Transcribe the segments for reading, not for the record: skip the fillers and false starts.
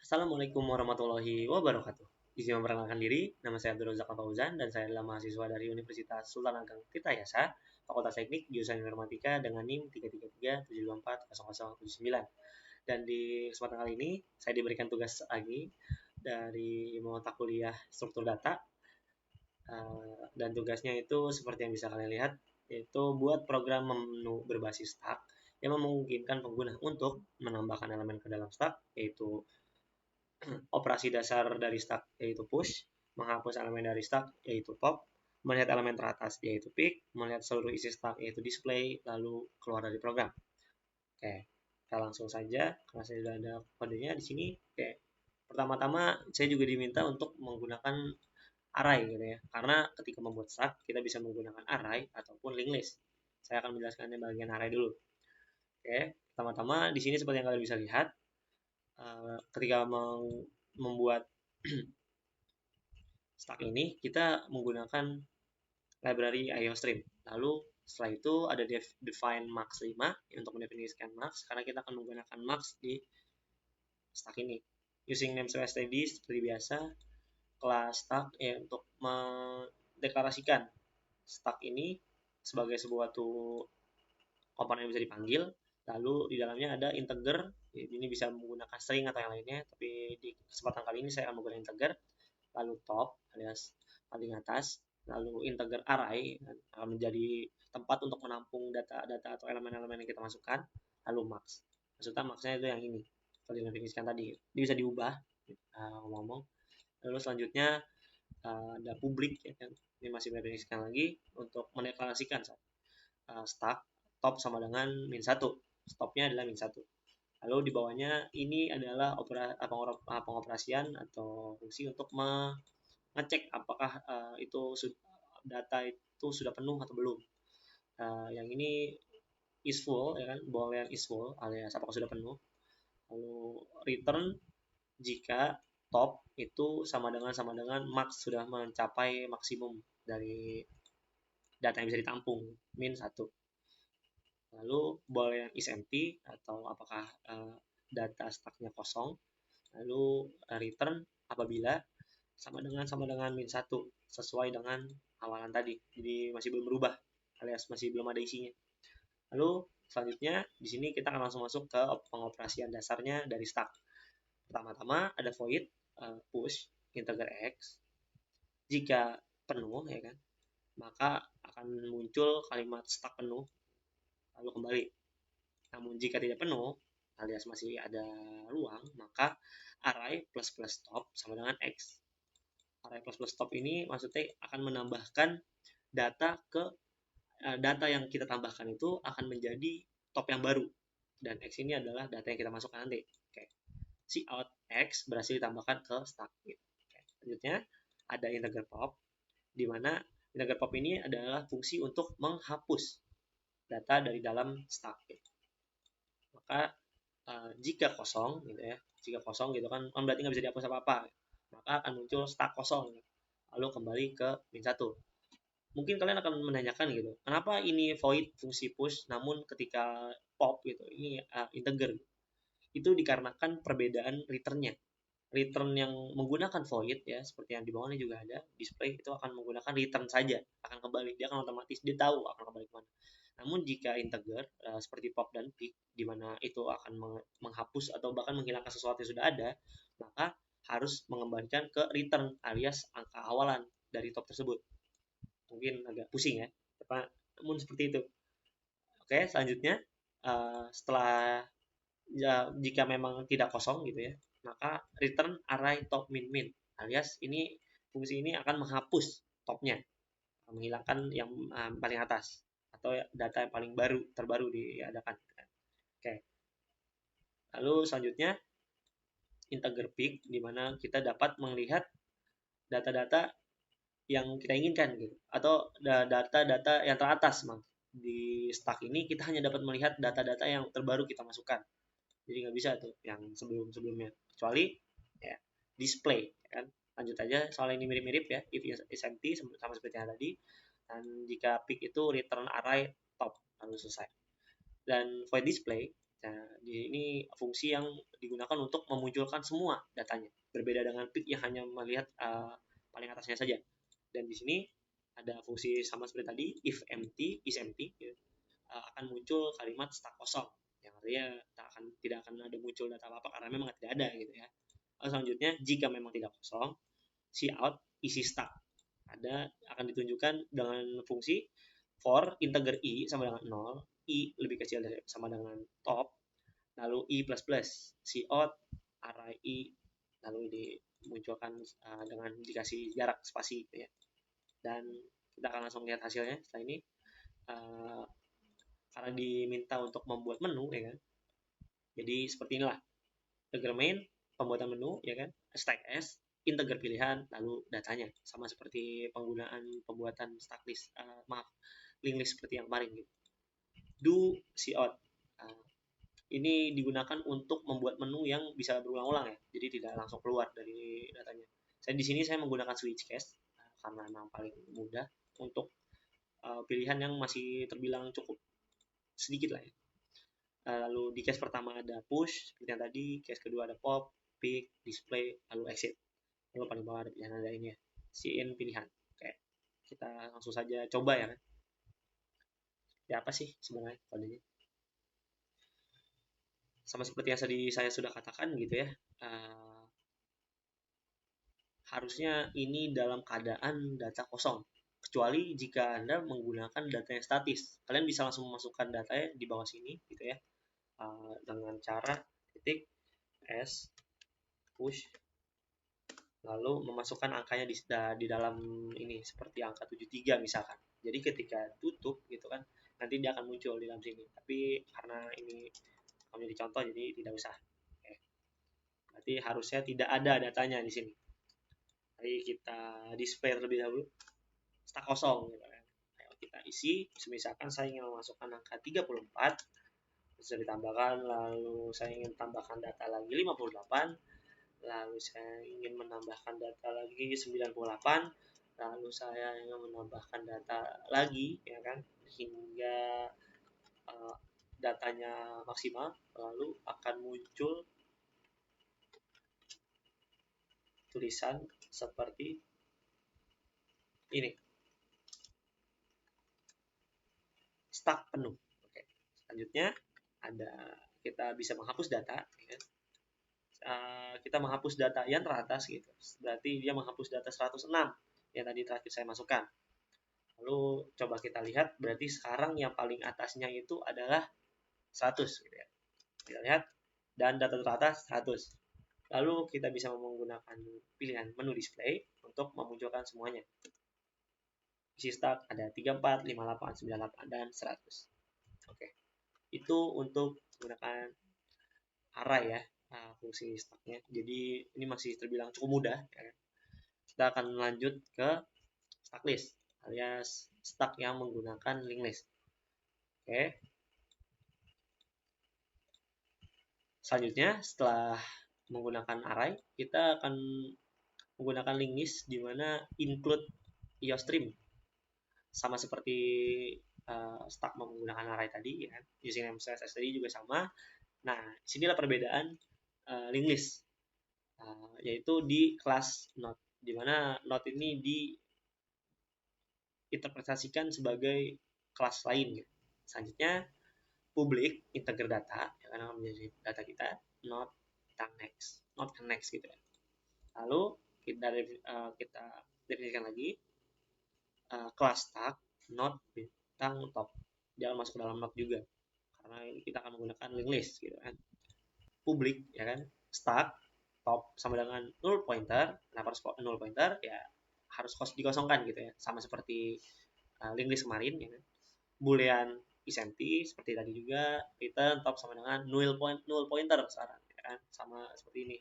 Assalamualaikum warahmatullahi wabarakatuh. Izin memperkenalkan diri, nama saya Abdul Razak Fauzan dan saya adalah mahasiswa dari Universitas Sultan Ageng Tirtayasa, Fakultas Teknik Jurusan Informatika dengan NIM 33372400079. Dan di kesempatan kali ini saya diberikan tugas lagi dari mata kuliah struktur data. Dan tugasnya itu seperti yang bisa kalian lihat, yaitu buat program menu berbasis stack yang memungkinkan pengguna untuk menambahkan elemen ke dalam stack, yaitu operasi dasar dari stack yaitu push, menghapus elemen dari stack yaitu pop, melihat elemen teratas yaitu pick, melihat seluruh isi stack yaitu display, lalu keluar dari program. Oke, kita langsung saja karena saya sudah ada kodenya di sini. Oke, pertama-tama saya juga diminta untuk menggunakan array gitu ya, karena ketika membuat stack kita bisa menggunakan array ataupun linked list. Saya akan menjelaskannya bagian array dulu. Oke, pertama-tama di sini seperti yang kalian bisa lihat, ketika membuat stack ini kita menggunakan library IOStream. Lalu setelah itu ada define max 5 untuk mendefinisikan max, karena kita akan menggunakan max di stack ini. Using namespace tadi seperti biasa, kelas stack ya untuk mendeklarasikan stack ini sebagai sebuah komponen yang bisa dipanggil. Lalu di dalamnya ada integer, ini bisa menggunakan string atau yang lainnya, tapi di kesempatan kali ini saya akan menggunakan integer. Lalu top alias paling atas, lalu integer array akan menjadi tempat untuk menampung data-data atau elemen-elemen yang kita masukkan. Lalu max, maksudnya maxnya itu yang ini seperti yang didefinisikan tadi, ini bisa diubah ngomong-ngomong. Lalu selanjutnya ada publik ya kan, ini masih didefinisikan lagi untuk mendeklarasikan stack top sama dengan min 1, stopnya adalah min 1. Lalu di bawahnya ini adalah pengoperasian atau fungsi untuk mengecek apakah data itu sudah penuh atau belum. Yang ini is full ya kan, boolean is full alias apakah sudah penuh. Lalu return jika top itu sama dengan max, sudah mencapai maksimum dari data yang bisa ditampung, min 1. Lalu boolean is empty atau apakah data stacknya kosong. Lalu return apabila sama dengan min 1 sesuai dengan awalan tadi, jadi masih belum berubah alias masih belum ada isinya. Lalu selanjutnya di sini kita akan langsung masuk ke pengoperasian dasarnya dari stack. Pertama-tama ada void push integer x. Jika penuh ya kan, maka akan muncul kalimat stack penuh lalu kembali. Namun jika tidak penuh alias masih ada ruang, maka array plus plus top sama dengan x. Array plus plus top ini maksudnya akan menambahkan data data yang kita tambahkan itu akan menjadi top yang baru, dan x ini adalah data yang kita masukkan nanti. Oke. Cout x berhasil ditambahkan ke stack. Oke. Selanjutnya ada integer pop, di mana integer pop ini adalah fungsi untuk menghapus data dari dalam stack. Maka jika kosong gitu ya, jika kosong gitu kan berarti nggak bisa dihapus apa-apa, maka akan muncul stack kosong, lalu kembali ke min 1. Mungkin kalian akan menanyakan gitu, kenapa ini void fungsi push namun ketika pop gitu ini integer. Itu dikarenakan perbedaan returnnya. Return yang menggunakan void ya, seperti yang di bawahnya juga ada display, itu akan menggunakan return saja, akan kembali, dia akan otomatis, dia tahu akan kembali kemana. Namun jika integer seperti pop dan pick, di mana itu akan menghapus atau bahkan menghilangkan sesuatu yang sudah ada, maka harus mengembalikan ke return alias angka awalan dari top tersebut. Mungkin agak pusing ya, namun seperti itu. Oke, selanjutnya setelah jika memang tidak kosong gitu ya, maka return array top min min, alias ini fungsi ini akan menghapus topnya, menghilangkan yang paling atas atau data yang paling terbaru diadakan. Oke. Lalu selanjutnya integer pick, di mana kita dapat melihat data-data yang kita inginkan gitu, atau data-data yang teratas. Di stack ini kita hanya dapat melihat data-data yang terbaru kita masukkan, jadi nggak bisa tuh yang sebelumnya, kecuali ya display ya kan. Lanjut aja, soal ini mirip-mirip ya, if is empty sama seperti yang tadi, dan jika pick itu return array top, lalu selesai. Dan void display Nah, ini fungsi yang digunakan untuk memunculkan semua datanya, berbeda dengan pick yang hanya melihat paling atasnya saja. Dan di sini ada fungsi sama seperti tadi, if empty is empty, ya, akan muncul kalimat stack kosong, yang artinya tidak akan ada muncul data apa-apa karena memang tidak ada gitu ya. Selanjutnya, jika memang tidak kosong, cout isi stack akan ditunjukkan dengan fungsi for integer i sama dengan 0, i lebih kecil dari sama dengan top, lalu i plus plus cout array i, lalu dimunculkan dengan dikasih jarak spasi gitu ya. Dan kita akan langsung lihat hasilnya setelah ini. Karena diminta untuk membuat menu ya kan, jadi seperti inilah integer main, pembuatan menu ya kan, stack s, integer pilihan, lalu datanya, sama seperti penggunaan pembuatan stack list, link list seperti yang kemarin gitu. Do cout, ini digunakan untuk membuat menu yang bisa berulang-ulang ya, jadi tidak langsung keluar dari datanya. Di sini saya menggunakan switch case karena memang paling mudah untuk pilihan yang masih terbilang cukup sedikit lah ya. Lalu di case pertama ada push seperti yang tadi, case kedua ada pop, pick, display, lalu exit. Lalu paling bawah ada pilihan ada ini ya, in pilihan. Oke, kita langsung saja coba ya kan. Ya apa sih sebenarnya kodenya? Sama seperti yang tadi saya sudah katakan gitu ya. Harusnya ini dalam keadaan data kosong, kecuali jika Anda menggunakan data yang statis. Kalian bisa langsung memasukkan datanya di bawah sini gitu ya, dengan cara titik s push, lalu memasukkan angkanya di dalam ini seperti angka 73 misalkan. Jadi ketika tutup gitu kan, nanti dia akan muncul di dalam sini. Tapi karena ini kami dicontoh jadi tidak usah. Oke. Berarti harusnya tidak ada datanya di sini. Jadi kita display terlebih dahulu stack kosong gitu kan. Ayo kita isi, misalkan saya ingin memasukkan angka 34, bisa ditambahkan, lalu saya ingin tambahkan data lagi 58, lalu saya ingin menambahkan data lagi 98, lalu saya ingin menambahkan data lagi ya kan hingga datanya maksimal, lalu akan muncul tulisan seperti ini, stack penuh. Oke. Selanjutnya kita bisa menghapus data ya. Kita menghapus data yang teratas gitu, berarti dia menghapus data 106 yang tadi terakhir saya masukkan. Lalu coba kita lihat, berarti sekarang yang paling atasnya itu adalah 100 gitu ya. Kita lihat, dan data teratas 100. Lalu kita bisa menggunakan pilihan menu display untuk memunculkan semuanya. Isi stack ada 34, 58, 98, dan 100. Oke. Itu untuk menggunakan array ya, fungsi stacknya. Jadi ini masih terbilang cukup mudah ya. Kita akan lanjut ke stack list alias stack yang menggunakan linked list. Oke. Selanjutnya setelah menggunakan array, kita akan menggunakan linked list di mana include iostream, sama seperti stack menggunakan array tadi ya, using MCSS tadi juga sama. Nah, disinilah perbedaan linked list, yaitu di kelas node, di mana node ini diinterpretasikan sebagai kelas lain. Gitu. Selanjutnya public integer data, ya, karena menjadi data kita, not next, not next gitu ya. Lalu kita definisikan lagi kelas tag not bintang top, jangan masuk ke dalam not juga karena ini kita akan menggunakan linked list gitu kan. Public ya kan, start top sama dengan null pointer. Kenapa harus null pointer? Ya harus dikosongkan gitu ya, sama seperti linked list kemarin ya kan. Boolean is empty seperti tadi juga, return top sama dengan null pointer sekarang ya kan, sama seperti ini.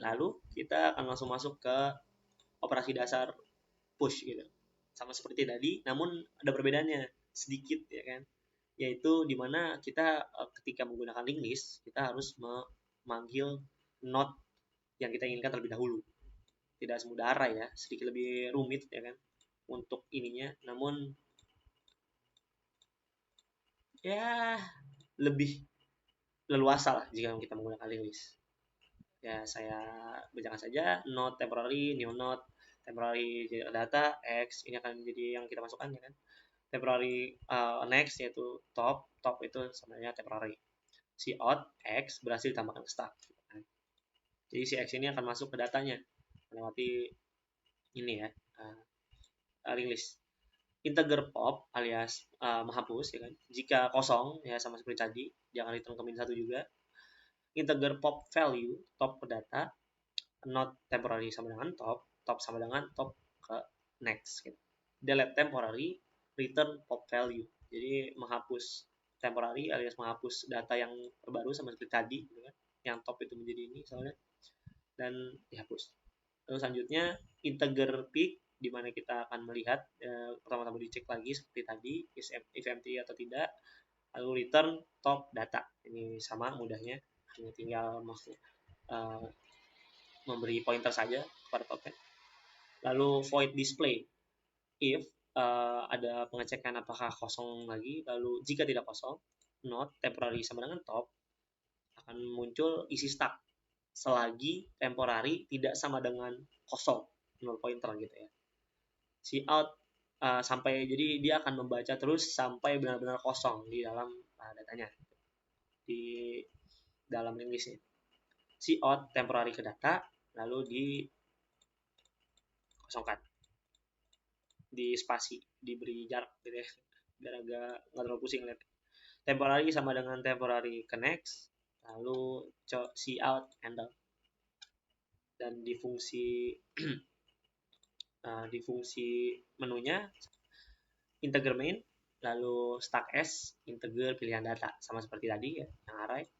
Lalu kita akan langsung masuk ke operasi dasar push gitu, sama seperti tadi, namun ada perbedaannya sedikit ya kan, yaitu dimana kita ketika menggunakan linked list kita harus memanggil node yang kita inginkan terlebih dahulu. Tidak semudah array ya, sedikit lebih rumit ya kan untuk ininya, namun ya lebih leluasa lah jika kita menggunakan linked list. Ya, saya bacakan saja. Node temporary, new node, temporary data, X, ini akan jadi yang kita masukkan, ya kan. Temporary next, yaitu top itu sebenarnya temporary. Si out, X, berhasil ditambahkan ke stack. Jadi si X ini akan masuk ke datanya, melewati ini ya, linked list. Integer pop alias menghapus, ya kan. Jika kosong, ya sama seperti tadi, jangan return ke min 1 juga. Integer pop value, top ke data, not temporary sama dengan top sama dengan top ke next gitu. Delete temporary, return pop value. Jadi menghapus temporary alias menghapus data yang terbaru sama seperti tadi gitu kan. Yang top itu menjadi ini soalnya, dan dihapus. Lalu selanjutnya integer peak, di mana kita akan melihat pertama-tama dicek lagi seperti tadi if empty atau tidak, lalu return top data. Ini sama mudahnya, hanya tinggal memberi pointer saja pada topnya. Lalu void display, if ada pengecekan apakah kosong lagi, lalu jika tidak kosong, not temporary sama dengan top, akan muncul isi stack selagi temporary tidak sama dengan kosong, null pointer gitu ya. Si out sampai, jadi dia akan membaca terus sampai benar-benar kosong di dalam datanya, di dalam linked listnya. Si out temporary ke data, lalu dikosongkan, di spasi, diberi jarak gitu ya, biar agak nggak terlalu pusing lihat. Temporary sama dengan temporary connects, lalu si out handle, dan di fungsi di fungsi menunya integer main, lalu stack s, integer pilihan data sama seperti tadi ya, yang array,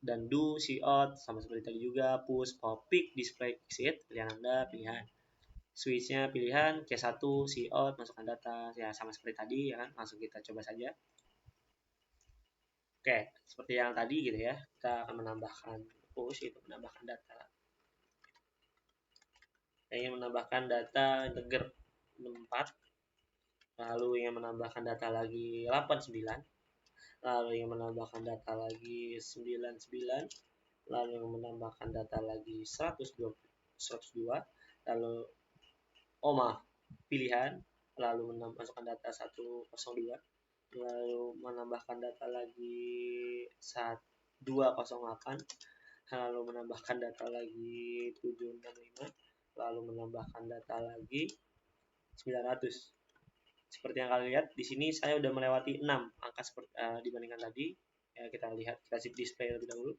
dan do si out sama seperti tadi juga, push pop pick display exit, pilihan Anda, pilihan switchnya pilihan C1 si out, masukkan data ya sama seperti tadi ya kan. Langsung kita coba saja. Oke, seperti yang tadi gitu ya, kita akan menambahkan push, itu menambahkan data. Saya ingin menambahkan data integer 4, lalu ingin menambahkan data lagi 89, lalu ingin menambahkan data lagi 99, lalu ingin menambahkan data lagi 102, lalu pilihan, lalu masukkan data 102, lalu menambahkan data lagi 208, lalu menambahkan data lagi 765, lalu menambahkan data lagi 900. Seperti yang kalian lihat di sini saya sudah melewati 6 angka seperti dibandingkan tadi. Ya, kita lihat, kita display lebih dahulu.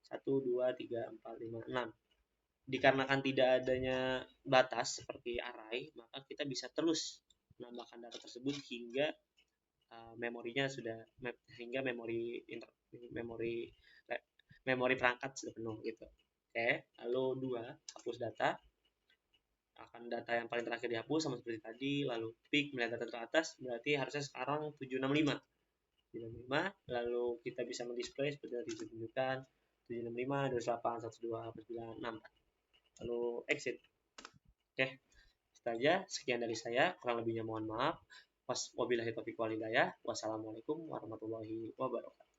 1 2 3 4 5 6. Dikarenakan tidak adanya batas seperti array, maka kita bisa terus menambahkan data tersebut hingga memorinya sudah, hingga memori perangkat sudah penuh gitu. Oke, lalu 2, hapus data. Akan data yang paling terakhir dihapus sama seperti tadi, lalu pick melihat data teratas, berarti harusnya sekarang 765, lalu kita bisa mendisplay seperti yang ditunjukkan 765 28 12 9 64, lalu exit. Oke, itu aja, sekian dari saya, kurang lebihnya mohon maaf. Wabillahi taufiq wal hidayah. Wassalamualaikum warahmatullahi wabarakatuh.